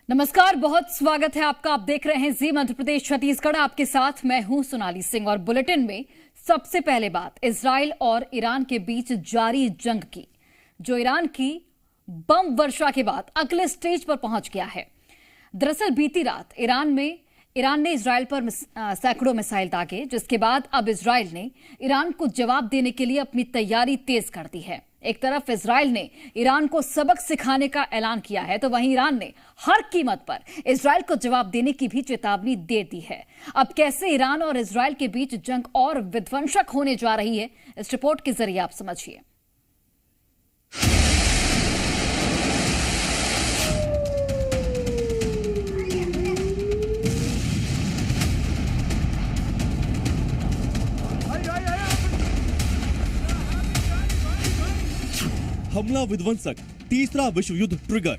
नमस्कार, बहुत स्वागत है आपका। आप देख रहे हैं जी मध्य प्रदेश छत्तीसगढ़। आपके साथ मैं हूं सोनाली सिंह और बुलेटिन में सबसे पहले बात इजराइल और ईरान के बीच जारी जंग की, जो ईरान की बम वर्षा के बाद अगले स्टेज पर पहुंच गया है। दरअसल बीती रात ईरान ने इजराइल पर सैकड़ों मिसाइल दागे, जिसके बाद अब इजराइल ने ईरान को जवाब देने के लिए अपनी तैयारी तेज कर दी है। एक तरफ इजराइल ने ईरान को सबक सिखाने का ऐलान किया है, तो वहीं ईरान ने हर कीमत पर इजराइल को जवाब देने की भी चेतावनी दे दी है। अब कैसे ईरान और इजराइल के बीच जंग और विध्वंसक होने जा रही है, इस रिपोर्ट के जरिए आप समझिए। हमला विध्वंसक, तीसरा विश्व युद्ध ट्रिगर।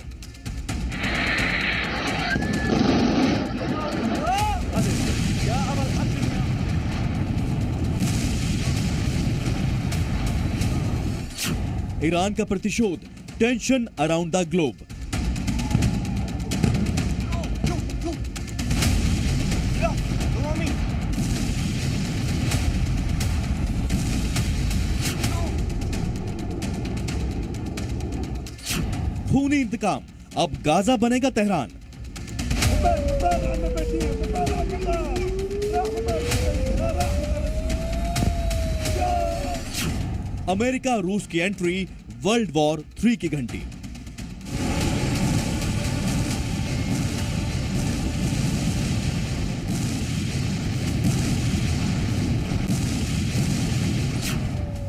ईरान का प्रतिशोध, टेंशन अराउंड द ग्लोब। खूनी इंतकाम, अब गाजा बनेगा तेहरान। अमेरिका रूस की एंट्री, वर्ल्ड वॉर 3 की घंटी।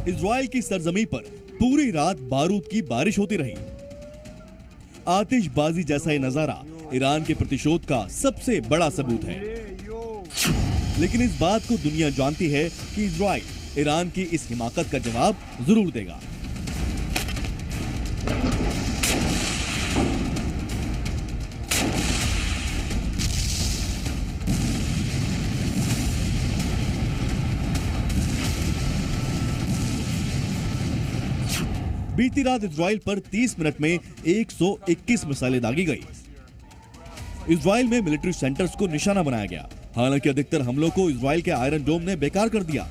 इजराइल की सरजमी पर पूरी रात बारूद की बारिश होती रही। आतिशबाजी जैसा ये नजारा ईरान के प्रतिशोध का सबसे बड़ा सबूत है। लेकिन इस बात को दुनिया जानती है कि इजराइल ईरान की इस हिमाकत का जवाब जरूर देगा। बीती रात इजराइल पर 30 मिनट में 121 मिसाइलें दागी गई। इजराइल में मिलिट्री सेंटर्स को निशाना बनाया गया। हालांकि अधिकतर हमलों को इजराइल के आयरन डोम ने बेकार कर दिया।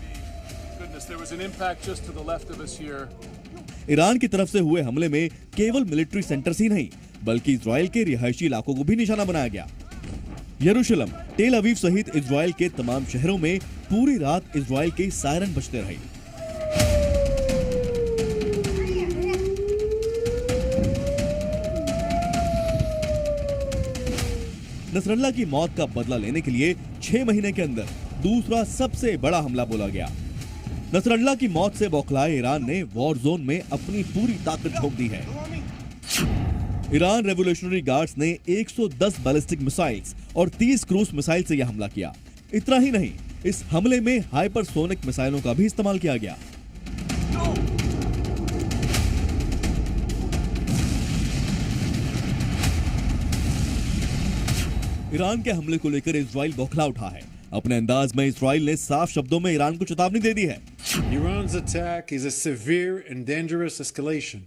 ईरान की तरफ से हुए हमले में केवल मिलिट्री सेंटर्स ही नहीं, बल्कि इजराइल के रिहायशी इलाकों को भी निशाना बनाया गया। यरूशलेम, टेल अवीव सहित इजराइल के तमाम शहरों में पूरी रात इजराइल के सायरन बजते रहे। नसरल्ला की मौत का बदला लेने के लिए 6 महीने के अंदर दूसरा सबसे बड़ा हमला बोला गया। नसरल्ला की मौत से बौखलाए ईरान ने वॉर जोन में अपनी पूरी ताकत झोंक दी है। ईरान रेवोल्यूशनरी गार्ड्स ने 110 बैलिस्टिक मिसाइल्स और 30 क्रूज मिसाइल से यह हमला किया। इतना ही नहीं, इस हमले में हाइपरसोनिक मिसाइलों का भी इस्तेमाल किया गया। ईरान के हमले को लेकर इजराइल बौखला उठा है। अपने अंदाज में इजराइल ने साफ शब्दों में ईरान को चेतावनी दे दी है। Iran's attack is a severe and dangerous escalation.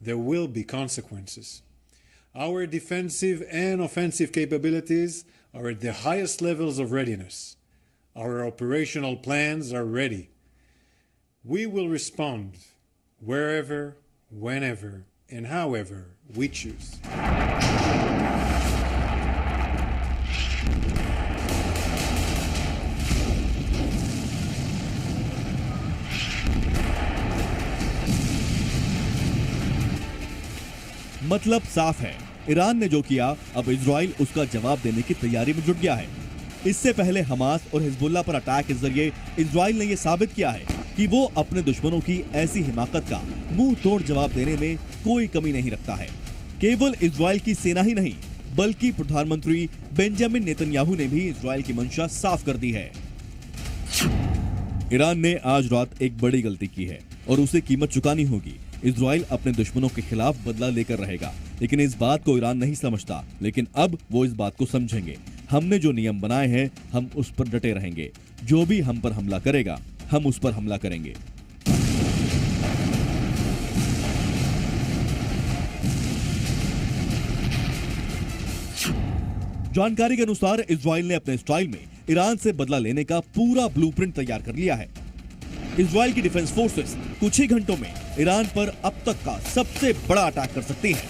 There will be consequences. Our defensive and offensive capabilities are at the highest levels of readiness. Our operational plans are ready. We will respond wherever, whenever, and however we choose. मतलब साफ है, Iran ने जो किया, अब Israel उसका जवाब देने की तैयारी में जुट गया है। इससे पहले हमास और हिजबुल्लाह पर अटैक के जरिए इजराइल ने यह साबित किया है कि वो अपने दुश्मनों की ऐसी हिमाकत का मुंह तोड़ जवाब देने में कोई कमी नहीं रखता है। केवल इजराइल की सेना ही नहीं, बल्कि प्रधानमंत्री बेंजामिन नेतन्याहू ने भी इजराइल की मंशा साफ कर दी है। ईरान ने आज रात एक बड़ी गलती की है और उसे कीमत चुकानी होगी। इजराइल अपने दुश्मनों के खिलाफ बदला लेकर रहेगा, लेकिन इस बात को ईरान नहीं समझता। लेकिन अब वो इस बात को समझेंगे। हमने जो नियम बनाए हैं, हम उस पर डटे रहेंगे। जो भी हम पर हमला करेगा, हम उस पर हमला करेंगे। जानकारी के अनुसार इजराइल ने अपने स्टाइल में ईरान से बदला लेने का पूरा ब्लूप्रिंट तैयार कर लिया है। इजराइल की डिफेंस फोर्सेस कुछ ही घंटों में ईरान पर अब तक का सबसे बड़ा अटैक कर सकती हैं।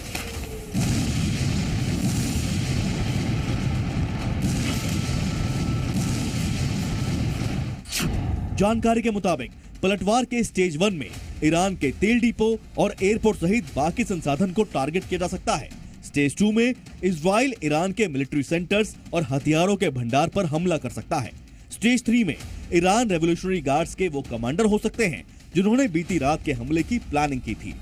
जानकारी के मुताबिक पलटवार के स्टेज 1 में ईरान के तेल डिपो और एयरपोर्ट सहित बाकी संसाधन को टारगेट किया जा सकता है। स्टेज 2 में इजराइल ईरान के मिलिट्री सेंटर्स और हथियारों के भंडार पर हमला कर सकता है। स्टेज 3 में ईरान रेवोल्यूशनरी गार्ड्स के वो कमांडर हो सकते हैं जिन्होंने बीती रात के हमले की प्लानिंग की थी।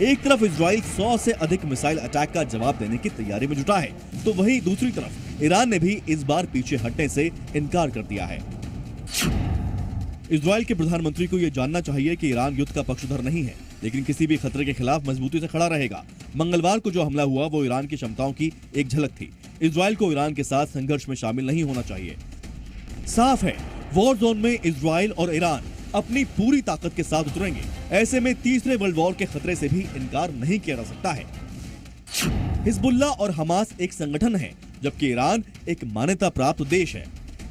एक तरफ इजराइल 100 से अधिक मिसाइल अटैक का जवाब देने की तैयारी में जुटा है, तो वहीं दूसरी तरफ ईरान ने भी इस बार पीछे हटने से इनकार कर दिया है। इजराइल के प्रधानमंत्री को यह जानना चाहिए कि ईरान युद्ध का पक्षधर नहीं है, लेकिन किसी भी खतरे के खिलाफ मजबूती से खड़ा रहेगा। मंगलवार को जो हमला हुआ वो ईरान की क्षमताओं की एक झलक थी। इजराइल को ईरान के साथ संघर्ष में शामिल नहीं होना चाहिए। साफ है, वॉर जोन में इजराइल और ईरान अपनी पूरी ताकत के साथ उतरेंगे। ऐसे में तीसरे वर्ल्ड वॉर के खतरे से भी इनकार नहीं किया जा सकता है। हिजबुल्लाह और हमास एक संगठन है, जबकि ईरान एक मान्यता प्राप्त देश है।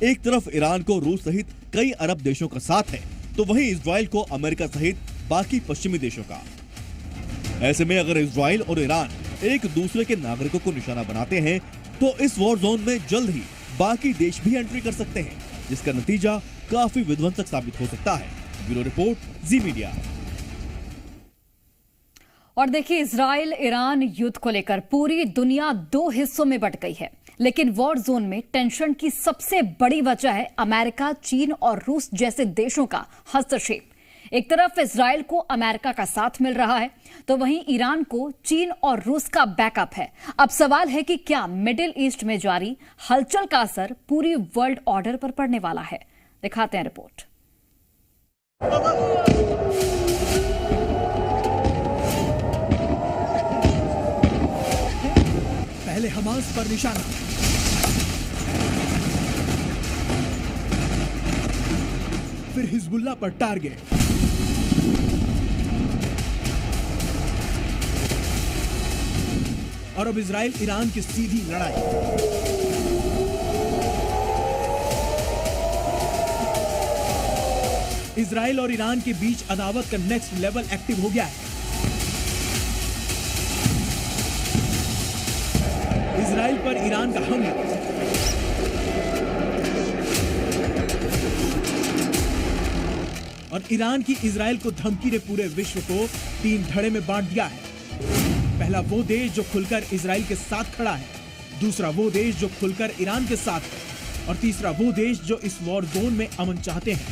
एक तरफ ईरान को रूस सहित कई अरब देशों का साथ है, तो वहीं इजराइल को अमेरिका सहित बाकी पश्चिमी देशों का। ऐसे में अगर इजराइल और ईरान एक दूसरे के नागरिकों को निशाना बनाते हैं, तो इस वॉर जोन में जल्द ही बाकी देश भी एंट्री कर सकते हैं, जिसका नतीजा काफी विध्वंसक साबित हो सकता है। ब्यूरो रिपोर्ट, जी मीडिया। और देखिए, इजराइल ईरान युद्ध को लेकर पूरी दुनिया दो हिस्सों में बंट गई है, लेकिन वॉर जोन में टेंशन की सबसे बड़ी वजह है अमेरिका, चीन और रूस जैसे देशों का हस्तक्षेप। एक तरफ इजराइल को अमेरिका का साथ मिल रहा है, तो वहीं ईरान को चीन और रूस का बैकअप है। अब सवाल है कि क्या मिडिल ईस्ट में जारी हलचल का असर पूरी वर्ल्ड ऑर्डर पर पड़ने वाला है। दिखाते हैं रिपोर्ट। पहले हमास पर निशाना, फिर हिजबुल्लाह पर टारगेट। और अब इजराइल ईरान की सीधी लड़ाई। इजराइल और ईरान के बीच अदावत का नेक्स्ट लेवल एक्टिव हो गया है। इजराइल पर ईरान का हमला, और ईरान की इजराइल को धमकी ने पूरे विश्व को 3 धड़े में बांट दिया है। पहला वो देश जो खुलकर इजराइल के साथ खड़ा है, दूसरा वो देश जो खुलकर ईरान के साथ है, और तीसरा वो देश जो इस वॉर जोन में अमन चाहते हैं।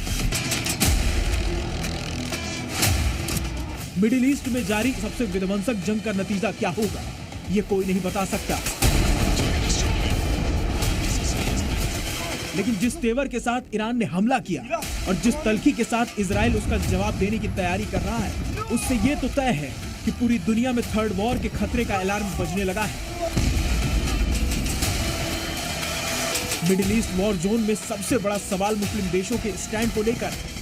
मिडिल ईस्ट में जारी सबसे विध्वंसक जंग का नतीजा क्या होगा, ये कोई नहीं बता सकता। लेकिन जिस तेवर के साथ ईरान ने हमला किया और जिस तल्खी के साथ इजराइल उसका जवाब देने की तैयारी कर रहा है, उससे ये तो तय है कि पूरी दुनिया में थर्ड वॉर के खतरे का अलार्म बजने लगा है। मिडिल ईस्ट वॉर जोन में सबसे बड़ा सवाल मुस्लिम देशों के स्टैंड को लेकर है।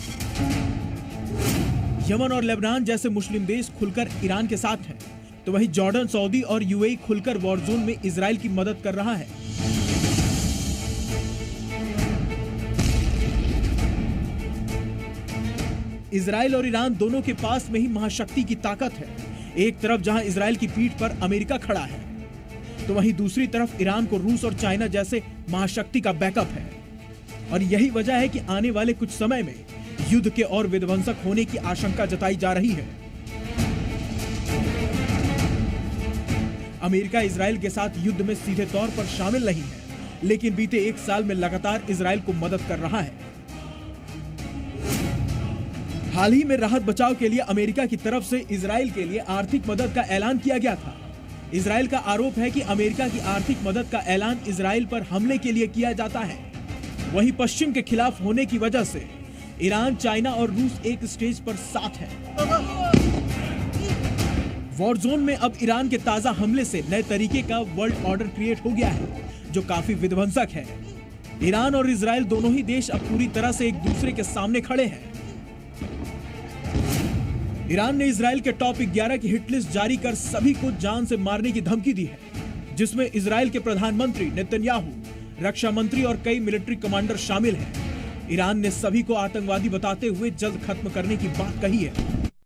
यमन और लेबनान जैसे मुस्लिम देश खुलकर ईरान के साथ हैं, तो वहीं जॉर्डन, सऊदी और यूएई खुलकर वॉर जोन में इजराइल की मदद कर रहा है। इजराइल और ईरान दोनों के पास में ही महाशक्ति की ताकत है। एक तरफ जहां इजराइल की पीठ पर अमेरिका खड़ा है, तो वहीं दूसरी तरफ ईरान को रूस और चाइना जैसे महाशक्ति का बैकअप है। और यही वजह है कि आने वाले कुछ समय में युद्ध के और विध्वंसक होने की आशंका जताई जा रही है। अमेरिका इजराइल के साथ युद्ध में सीधे तौर पर शामिल नहीं है, लेकिन बीते 1 साल में लगातार इजराइल को मदद कर रहा है। हाल ही में राहत बचाव के लिए अमेरिका की तरफ से इजराइल के लिए आर्थिक मदद का ऐलान किया गया था। इजराइल का आरोप है कि अमेरिका की आर्थिक मदद का ऐलान इजराइल पर हमले के लिए किया जाता है। वहीं पश्चिम के खिलाफ होने की वजह से ईरान, चाइना और रूस एक स्टेज पर साथ है। वॉर जोन में अब ईरान के ताजा हमले से नए तरीके का वर्ल्ड ऑर्डर क्रिएट हो गया है, जो काफी विध्वंसक है। ईरान और इजराइल दोनों ही देश अब पूरी तरह से एक दूसरे के सामने खड़े हैं। ईरान ने इजराइल के टॉप 11 की हिट लिस्ट जारी कर सभी को जान से मारने की धमकी दी है। जिसमें इजराइल के प्रधानमंत्री नेतन्याहू, रक्षा मंत्री और कई मिलिट्री कमांडर शामिल हैं। ईरान ने सभी को आतंकवादी बताते हुए जल्द खत्म करने की बात कही है।